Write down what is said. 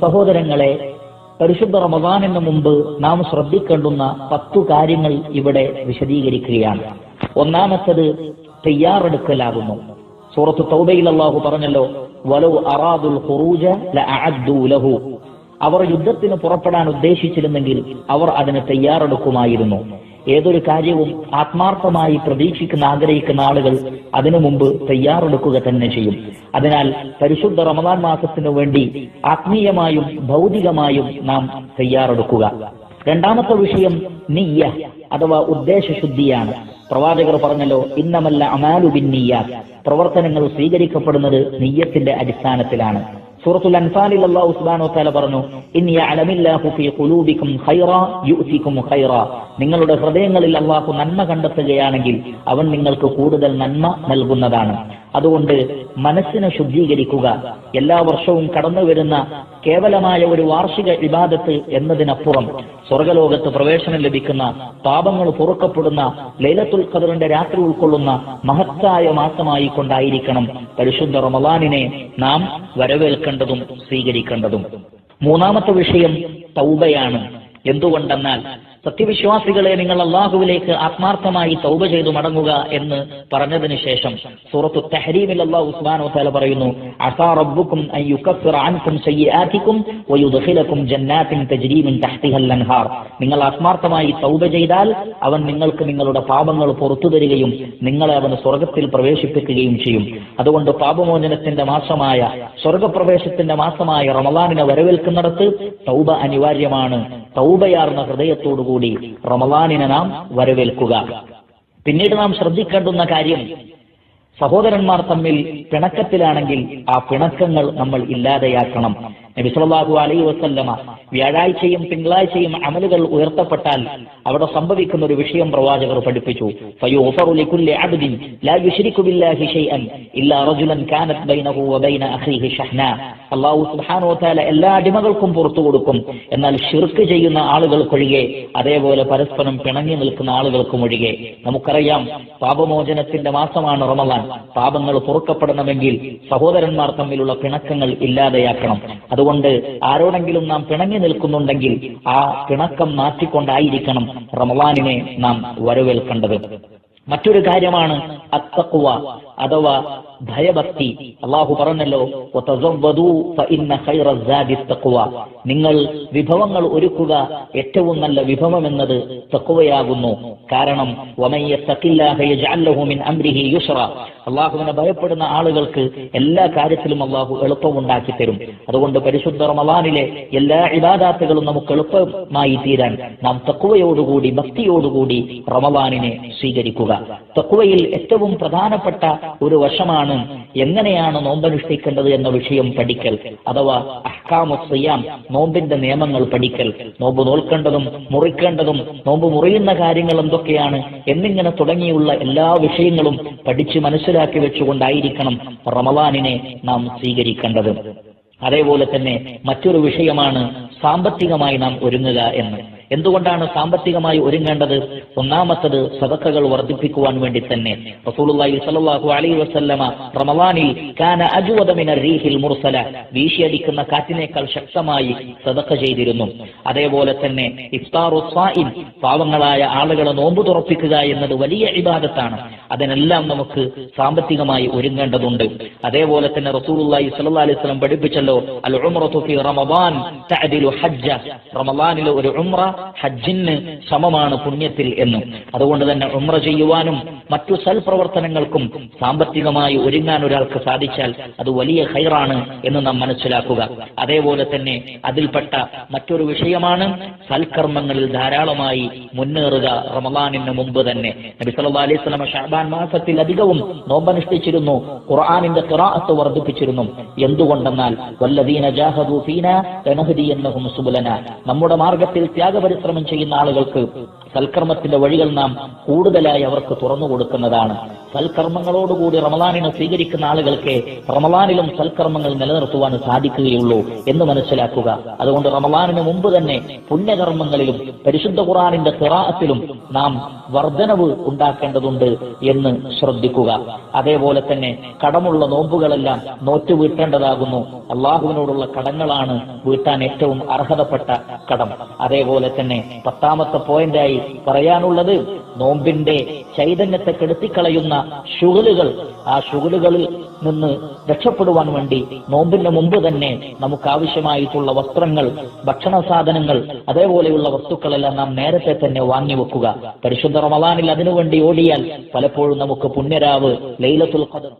സഹോദരങ്ങളെ, പരിശുദ്ധ റമദാനിന് മുമ്പ് നാം ശ്രദ്ധിക്കേണ്ടുന്ന 10 കാര്യങ്ങൾ ഇവിടെ വിശദീകരിക്കുകയാണ്. ഒന്നാമത്തത് തയ്യാറെടുക്കലാകുന്നു. സൂറത്ത് തൗബയിൽ അല്ലാഹു പറഞ്ഞല്ലോ, വലൗ അറാദുൽ ഖുറൂജ ലഅഅദ്ദു ലഹു. അവർ യുദ്ധത്തിന് പുറപ്പെടാൻ ഉദ്ദേശിച്ചിരുന്നെങ്കിൽ അവർ അതിന് തയ്യാറെടുക്കുമായിരുന്നു. ഏതൊരു കാര്യവും ആത്മാർത്ഥമായി പ്രതീക്ഷിക്കുന്ന ആഗ്രഹിക്കുന്ന ആളുകൾ അതിനു മുമ്പ് തയ്യാറെടുക്കുക തന്നെ ചെയ്യും. അതിനാൽ പരിശുദ്ധ റമദാൻ മാസത്തിനു വേണ്ടി ആത്മീയമായും ഭൗതികമായും നാം തയ്യാറെടുക്കുക. രണ്ടാമത്തെ വിഷയം നിയ്യ അഥവാ ഉദ്ദേശശുദ്ധിയാണ്. പ്രവാചകർ പറഞ്ഞല്ലോ, ഇന്നമല്ല അമാലു ബിന്നിയ്യാത്ത്. പ്രവർത്തനങ്ങൾ സ്വീകരിക്കപ്പെടുന്നത് നിയ്യത്തിന്റെ അടിസ്ഥാനത്തിലാണ്. സൂറത്തുൽ അൻഫാലിൽ അല്ലാഹു സുബ്ഹാനഹു വതആല പറഞ്ഞു, ഇൻ യഅലമില്ലാഹു ഫീ ഖുലൂബികും ഖൈറാ യുഅതികും ഖൈറാ. നിങ്ങളുടെ ഹൃദയങ്ങളിൽ അല്ലാഹു നന്മ കണ്ടെത്തുകയാണെങ്കിൽ അവൻ നിങ്ങൾക്ക് കൂടുതൽ നന്മ നൽകുന്നതാണ്. അതുകൊണ്ട് മനസ്സിനെ ശുദ്ധീകരിക്കുക. എല്ലാ വർഷവും കടന്നു വരുന്ന കേവലമായ ഒരു വാർഷിക ഇബാദത്ത് എന്നതിനപ്പുറം സ്വർഗലോകത്ത് പ്രവേശനം ലഭിക്കുന്ന, പാപങ്ങൾ പൊറുക്കപ്പെടുന്ന, ലൈലത്തുൽ ഖദറിന്റെ രാത്രി ഉൾക്കൊള്ളുന്ന മഹത്തായ മാസമായി കൊണ്ടായിരിക്കണം പരിശുദ്ധ റമളാനിനെ നാം വരവേൽക്കേണ്ടതും സ്വീകരിക്കേണ്ടതും. മൂന്നാമത്തെ വിഷയം തൗബയാണ്. എന്തുകൊണ്ടെന്നാൽ സത്യവിശ്വാസികളെ, നിങ്ങൾ അള്ളാഹുവിലേക്ക് ആത്മാർത്ഥമായി തൗബ ചെയ്തു മടങ്ങുക എന്ന് പറഞ്ഞതിന് ശേഷം സൂറത്തു തഹ്രീമിൽ അല്ലാഹു സുബ്ഹാനഹു വതആല പറയുന്നു, അസാ റബ്ബുക്കും അൻ യുകഫിറ അൻകും സയ്യിആതികും വയുദ്ഖിലകും ജന്നാത്തിൻ തജ്രി മിൻ തഹ്തിഹൽ അൻഹാർ. നിങ്ങൾ ആത്മാർത്ഥമായി തൗബ ചെയ്താൽ അവൻ നിങ്ങൾക്ക് നിങ്ങളുടെ പാപങ്ങൾ പുറത്തു തരികയും നിങ്ങളെ അവൻ സ്വർഗത്തിൽ പ്രവേശിപ്പിക്കുകയും ചെയ്യും. അതുകൊണ്ട് പാപമോചനത്തിന്റെ മാസമായ, സ്വർഗപ്രവേശത്തിന്റെ മാസമായ റമളാനിനെ വരവേൽക്കുന്നിടത്ത് തൗബ അനിവാര്യമാണ്. തൗബയാർന്ന ഹൃദയത്തോടുകൂടി റമളാനിനെ നാം വരവേൽക്കുക. പിന്നീട് നാം ശ്രദ്ധിക്കേണ്ടുന്ന കാര്യം, സഹോദരന്മാർ തമ്മിൽ പിണക്കത്തിലാണെങ്കിൽ ആ പിണക്കങ്ങൾ നമ്മൾ ഇല്ലാതെയാക്കണം. നബി സല്ലല്ലാഹു അലൈഹി വസല്ലമ വ്യാഴാഴ്ചയും തിങ്കളാഴ്ചയും അമലുകൾ ഉയർത്തപ്പെട്ടാൽ അവിടെ സംഭവിക്കുന്ന ഒരു വിഷയം പ്രവാചകർ പഠിപ്പിച്ചു. ഫയുഗ്ഫറു ലികുല്ലി അബ്ദിൻ ലാ യുശ്രികു ബില്ലാഹി ശൈഅൻ ഇല്ലാ റജുലൻ കാനത് ബൈനഹു വബൈന അഖീഹി ഷഹ്നാ. അല്ലാഹു സുബ്ഹാനഹു വതആല എല്ലാ അടിമകൾക്കും പുറത്തു കൊടുക്കും, എന്നാൽ ശിർക്ക് ചെയ്യുന്ന ആളുകൾക്കൊഴികെ, അതേപോലെ പരസ്പരം പിണങ്ങി നിൽക്കുന്ന ആളുകൾക്കും ഒഴികെ. നമുക്കറിയാം, പാപമോചനത്തിന്റെ മാസമാണ് റമളാൻ. പാപങ്ങൾ പൊറുക്കപ്പെടണമെങ്കിൽ സഹോദരന്മാർ തമ്മിലുള്ള പിണക്കങ്ങൾ ഇല്ലാതെയാക്കണം. അതുകൊണ്ട് ആരോടെങ്കിലും നാം പിണങ്ങി നിൽക്കുന്നുണ്ടെങ്കിൽ ആ പിണക്കം മാറ്റിക്കൊണ്ടായിരിക്കണം റമളാനിനെ നാം വരവേൽക്കേണ്ടത്. മറ്റൊരു കാര്യമാണ് അത്തഖ്വ അഥവാ ഭയഭക്തി. അള്ളാഹു പറഞ്ഞല്ലോ, വതസവ്വദൂ ഫഇന്ന ഖൈറ സാദി തഖ്വ. നിങ്ങൾ വിഭവങ്ങൾ ഒരുക്കുക, ഏറ്റവും നല്ല വിഭവം എന്നത് തഖ്വയാകുന്നു. കാരണം വമൻ യത്തഖില്ലാഹ യജ്അൽ ലഹു മിൻ അംരിഹി യുസ്റ. അള്ളാഹുവിനെ ഭയപ്പെടുന്ന ആളുകൾക്ക് എല്ലാ കാര്യത്തിലും അള്ളാഹു എളുപ്പമുണ്ടാക്കി തരും. അതുകൊണ്ട് പരിശുദ്ധ റമളാനിലെ എല്ലാ ഇബാദാത്തുകളും നമുക്ക് എളുപ്പമായി തീരാൻ നാം തഖ്വയോടുകൂടി, ഭക്തിയോടുകൂടി റമളാനിനെ സ്വീകരിക്കുക. തഖ്വയിൽ ഏറ്റവും പ്രധാനപ്പെട്ട ഒരു വശമാണ് എങ്ങനെയാണ് നോമ്പനുഷ്ഠിക്കേണ്ടത് എന്ന വിഷയം പഠിക്കൽ, അഥവാ അഹ്കാമുസ് സിയാം, നോമ്പിന്റെ നിയമങ്ങൾ പഠിക്കൽ. നോമ്പ് നോൽക്കേണ്ടതും മുറിക്കേണ്ടതും നോമ്പ് മുറിയുന്ന കാര്യങ്ങൾ എന്തൊക്കെയാണ് എന്നിങ്ങനെ തുടങ്ങിയുള്ള എല്ലാ വിഷയങ്ങളും പഠിച്ച് മനസ്സിലാക്കി വെച്ചുകൊണ്ടായിരിക്കണം റമളാനിനെ നാം സ്വീകരിക്കേണ്ടത്. അതേപോലെ തന്നെ മറ്റൊരു വിഷയമാണ് സാമ്പത്തികമായി നാം ഒരുങ്ങുക എന്ന്. എന്തുകൊണ്ടാണ് സാമ്പത്തികമായി ഒരുങ്ങേണ്ടത്? ഒന്നാമത്തത് സദഖകൾ വർദ്ധിപ്പിക്കുവാൻ വേണ്ടി തന്നെ. റസൂലുള്ളാഹി സ്വല്ലല്ലാഹു അലൈഹി വസല്ലമ റമളാനിൽ കാന അജ്വദ മിനർ റീഹിൽ മുർസല, വീശിയടിക്കുന്ന കാറ്റിനേക്കാൾ ശക്തമായി സദഖ ചെയ്തിരുന്നു. അതേപോലെ തന്നെ ഇഫ്താറു സ്വായിം, പാവങ്ങളായ ആളുകളെ നോമ്പ് തുറപ്പിക്കുക എന്നത് വലിയ ഇബാദത്താണ്. അതിനെല്ലാം നമുക്ക് സാമ്പത്തികമായി ഒരുങ്ങേണ്ടതുണ്ട്. അതേപോലെ തന്നെ റസൂലുള്ളാഹി സ്വല്ലല്ലാഹു അലൈഹി വസല്ലം പഠിപ്പിച്ചല്ലോ, അൽ ഉംറതു ഫീ റമളാൻ തഅദിലു ഹജ്ജ. റമളാനിലെ ഒരു ഉംറ ഹജ്ജിന് സമമാണ് പുണ്യത്തിൽ എന്നും. അതുകൊണ്ട് തന്നെ ഉംറ ചെയ്യുവാനും മറ്റു സൽപ്രവർത്തനങ്ങൾക്കും സാമ്പത്തികമായി ഒരുങ്ങാൻ ഒരാൾക്ക് സാധിച്ചാൽ അത് വലിയ ഖൈറാണ് എന്ന് നാം മനസ്സിലാക്കുക. അതേപോലെ തന്നെ അതിൽപ്പെട്ട മറ്റൊരു വിഷയമാണ് സൽക്കർമ്മങ്ങളിൽ ധാരാളമായി മുന്നേറുക റമളാനിന് മുമ്പ് തന്നെ. നബി സല്ലല്ലാഹു അലൈഹി വസല്ലം ശഅബാൻ മാസത്തിൽ അധികവും നോമ്പനുഷ്ഠിച്ചിരുന്നു, ഖുർആനിന്റെ ഖിറാഅത്ത് വർദ്ധിപ്പിച്ചിരുന്നു. എന്തുകൊണ്ടെന്നാൽ വല്ലദീന ജാഹദൂ ഫീനാ ലനഹ്ദിയന്നഹും സുബുലനാ, നമ്മുടെ മാർഗത്തിൽ ത്യാഗപരിശ്രമം ചെയ്യുന്ന ആളുകൾക്ക് സൽക്കർമ്മത്തിന്റെ വഴികൾ നാം കൂടുതലായി അവർക്ക് തുറന്നു കൊടുക്കുന്നതാണ്. സൽക്കർമ്മങ്ങളോടുകൂടി റമളാനിനെ സ്വീകരിക്കുന്ന ആളുകൾക്ക് മാത്രമേ റമളാനിലും സൽക്കർമ്മങ്ങൾ നിലനിർത്തുവാൻ സാധിക്കുകയുള്ളൂ എന്ന് മനസ്സിലാക്കുക. അതുകൊണ്ട് റമളാനിന് മുമ്പ് തന്നെ പുണ്യകർമ്മങ്ങളിലും പരിശുദ്ധ ഖുർആനിന്റെ ഖിറാഅത്തിലും നാം വർധനവ് ഉണ്ടാക്കേണ്ടതുണ്ട് എന്ന് ശ്രദ്ധിക്കുക. അതേപോലെ തന്നെ കടമുള്ള നോമ്പുകളെല്ലാം നോറ്റു വീട്ടേണ്ടതാകുന്നു. അള്ളാഹുവിനോടുള്ള കടങ്ങളാണ് വീട്ടാൻ ഏറ്റവും അർഹതപ്പെട്ട കടം. അതേപോലെ തന്നെ 10ാമത്തെ പോയിന്റായി പറയാനുള്ളത് നോമ്പിന്റെ ചൈതന്യത്തെ കെടുത്തിക്കളയുന്ന ശുഗലുകൾ, ആ ശുഗലുകളിൽ നിന്ന് രക്ഷപ്പെടുവാൻ വേണ്ടി നോമ്പിന് മുമ്പ് തന്നെ നമുക്ക് ആവശ്യമായിട്ടുള്ള വസ്ത്രങ്ങൾ, ഭക്ഷണ സാധനങ്ങൾ, അതേപോലെയുള്ള വസ്തുക്കളെല്ലാം നാം നേരത്തെ തന്നെ വാങ്ങിവെക്കുക. പരിശുദ്ധ റമളാനിൽ അതിനുവേണ്ടി ഓടിയാൽ പലപ്പോഴും നമുക്ക് പുണ്യരാവ് ലൈലത്തുൽ ഖദർ